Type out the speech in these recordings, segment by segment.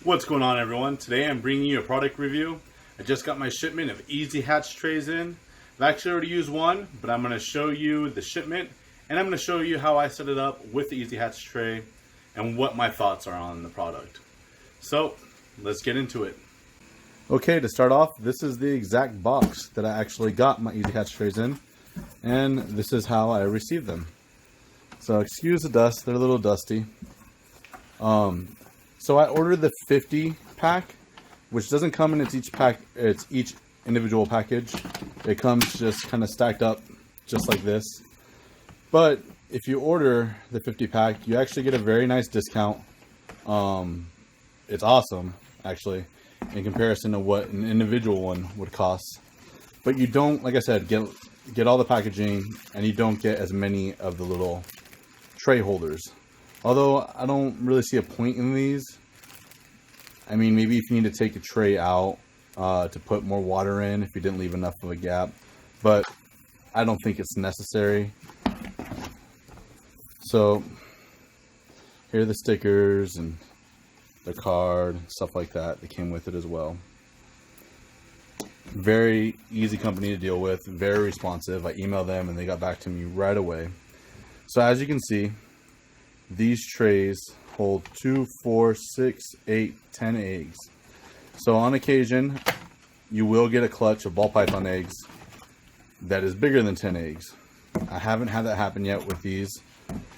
What's going on, everyone? Today I'm bringing you a product review. I just got my shipment of Easy Hatch trays in. I've actually already used one, but I'm going to show you the shipment and I'm going to show you how I set it up with the Easy Hatch tray and what my thoughts are on the product. So let's get into it. Okay, to start off, this is the exact box that I actually got my Easy Hatch trays in, and this is how I received them. So excuse the dust, they're a little dusty. So I ordered the 50 pack, which doesn't come in its each individual package. It comes just kind of stacked up just like this. But if you order the 50 pack, you actually get a very nice discount. It's awesome, actually, in comparison to what an individual one would cost. But you don't, like I said, get all the packaging, and you don't get as many of the little tray holders. Although I don't really see a point in these. I mean, maybe if you need to take a tray out to put more water in, if you didn't leave enough of a gap. But I don't think it's necessary. So here are the stickers and the card, stuff like that that came with it as well. Very easy company to deal with, very responsive. I emailed them and they got back to me right away. So as you can see, these trays hold 2, 4, 6, 8, 10 eggs. So on occasion, you will get a clutch of ball python eggs that is bigger than 10 eggs. I haven't had that happen yet with these,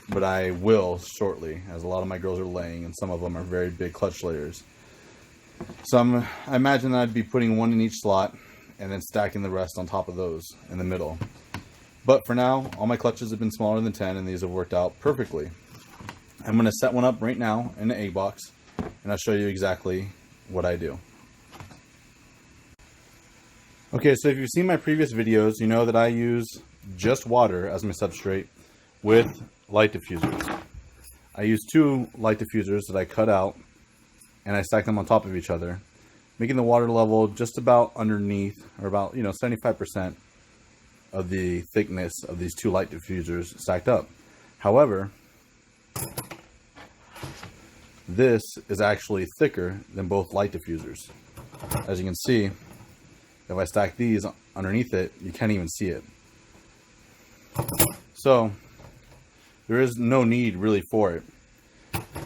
but I will shortly, as a lot of my girls are laying and some of them are very big clutch layers. So I imagine that I'd be putting one in each slot and then stacking the rest on top of those in the middle. But for now, all my clutches have been smaller than 10 and these have worked out perfectly. I'm going to set one up right now in the egg box and I'll show you exactly what I do. Okay, so if you've seen my previous videos, you know that I use just water as my substrate with light diffusers. I use 2 light diffusers that I cut out and I stack them on top of each other, making the water level just about underneath, or about 75% of the thickness of these 2 light diffusers stacked up. However, this is actually thicker than both light diffusers. As you can see, if I stack these underneath it, you can't even see it. So there is no need really for it.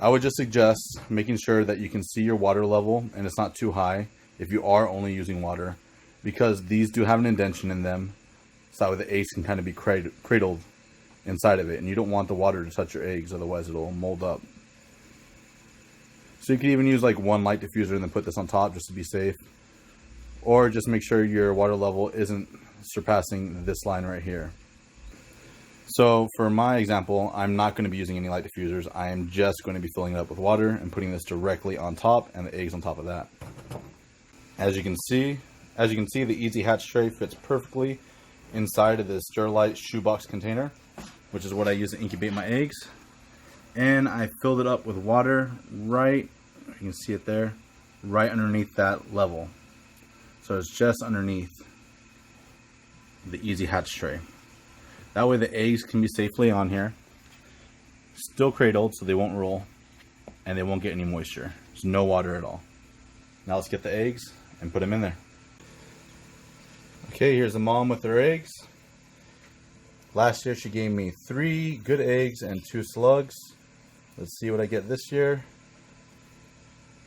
I would just suggest making sure that you can see your water level and it's not too high if you are only using water, because these do have an indention in them, so that way the eggs can kind of be cradled inside of it, and you don't want the water to touch your eggs, otherwise it'll mold up. So you can even use like 1 light diffuser and then put this on top just to be safe, or just make sure your water level isn't surpassing this line right here. So for my example, I'm not going to be using any light diffusers. I am just going to be filling it up with water and putting this directly on top and the eggs on top of that. As you can see, the Easy Hatch tray fits perfectly inside of this Sterilite shoebox container, which is what I use to incubate my eggs. And I filled it up with water right, you can see it there, right underneath that level. So it's just underneath the Easy Hatch tray. That way the eggs can be safely on here, still cradled so they won't roll and they won't get any moisture. There's no water at all. Now let's get the eggs and put them in there. Okay, here's the mom with her eggs. Last year she gave me 3 good eggs and 2 slugs. Let's see what I get this year.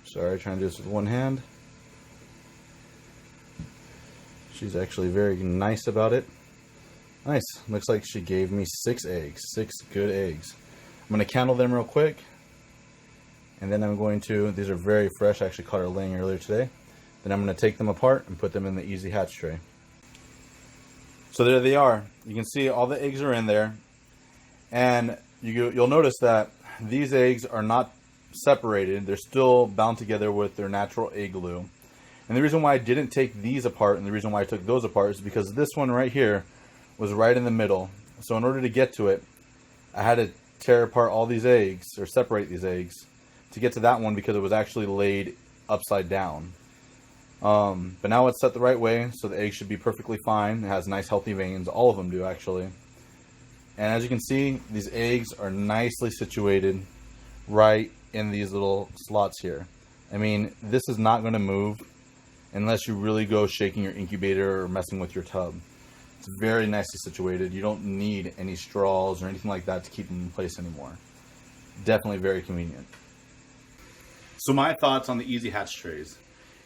Sorry, trying to do this with one hand. She's actually very nice about it. Nice. Looks like she gave me 6 eggs. 6 good eggs. I'm going to candle them real quick. And then I'm going to, these are very fresh, I actually caught her laying earlier today. Then I'm going to take them apart and put them in the Easy Hatch tray. So there they are. You can see all the eggs are in there. And you'll notice that these eggs are not separated. They're still bound together with their natural egg glue. And the reason why I didn't take these apart and the reason why I took those apart is because this one right here was right in the middle. So in order to get to it, I had to tear apart all these eggs, or separate these eggs, to get to that one because it was actually laid upside down. But now it's set the right way, so the egg should be perfectly fine. It has nice healthy veins. All of them do, actually. And as you can see, these eggs are nicely situated right in these little slots here. I mean, this is not going to move unless you really go shaking your incubator or messing with your tub. It's very nicely situated. You don't need any straws or anything like that to keep them in place anymore. Definitely very convenient. So my thoughts on the Easy Hatch trays.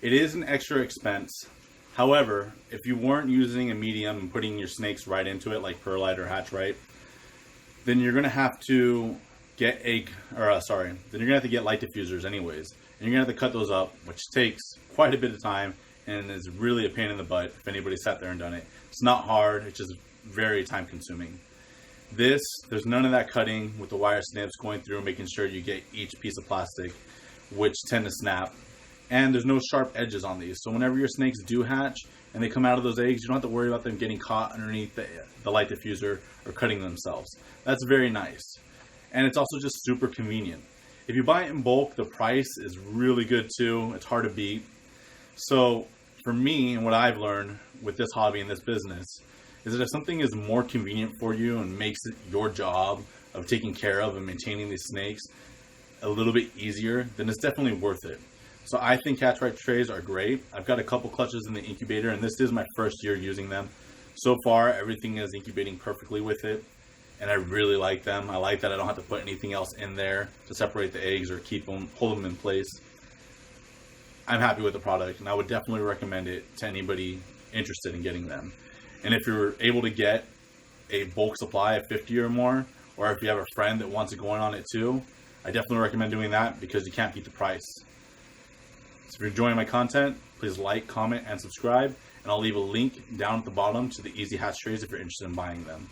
It is an extra expense. However, if you weren't using a medium and putting your snakes right into it, like Perlite or Hatch Right, then you're going to have to get then you're going to have to get light diffusers anyways. And you're going to have to cut those up, which takes quite a bit of time and is really a pain in the butt if anybody sat there and done it. It's not hard, it's just very time consuming. There's none of that cutting with the wire snips going through, making sure you get each piece of plastic, which tend to snap. And there's no sharp edges on these. So whenever your snakes do hatch and they come out of those eggs, you don't have to worry about them getting caught underneath the light diffuser or cutting themselves. That's very nice. And it's also just super convenient. If you buy it in bulk, the price is really good too. It's hard to beat. So for me, and what I've learned with this hobby and this business, is that if something is more convenient for you and makes it your job of taking care of and maintaining these snakes a little bit easier, then it's definitely worth it. So I think Hatch Right trays are great. I've got a couple clutches in the incubator, and this is my first year using them. So far, everything is incubating perfectly with it, and I really like them. I like that I don't have to put anything else in there to separate the eggs or hold them in place. I'm happy with the product, and I would definitely recommend it to anybody interested in getting them. And if you're able to get a bulk supply of 50 or more, or if you have a friend that wants to go in on it too, I definitely recommend doing that because you can't beat the price. So if you're enjoying my content, please like, comment, and subscribe. And I'll leave a link down at the bottom to the Easy Hatch trays if you're interested in buying them.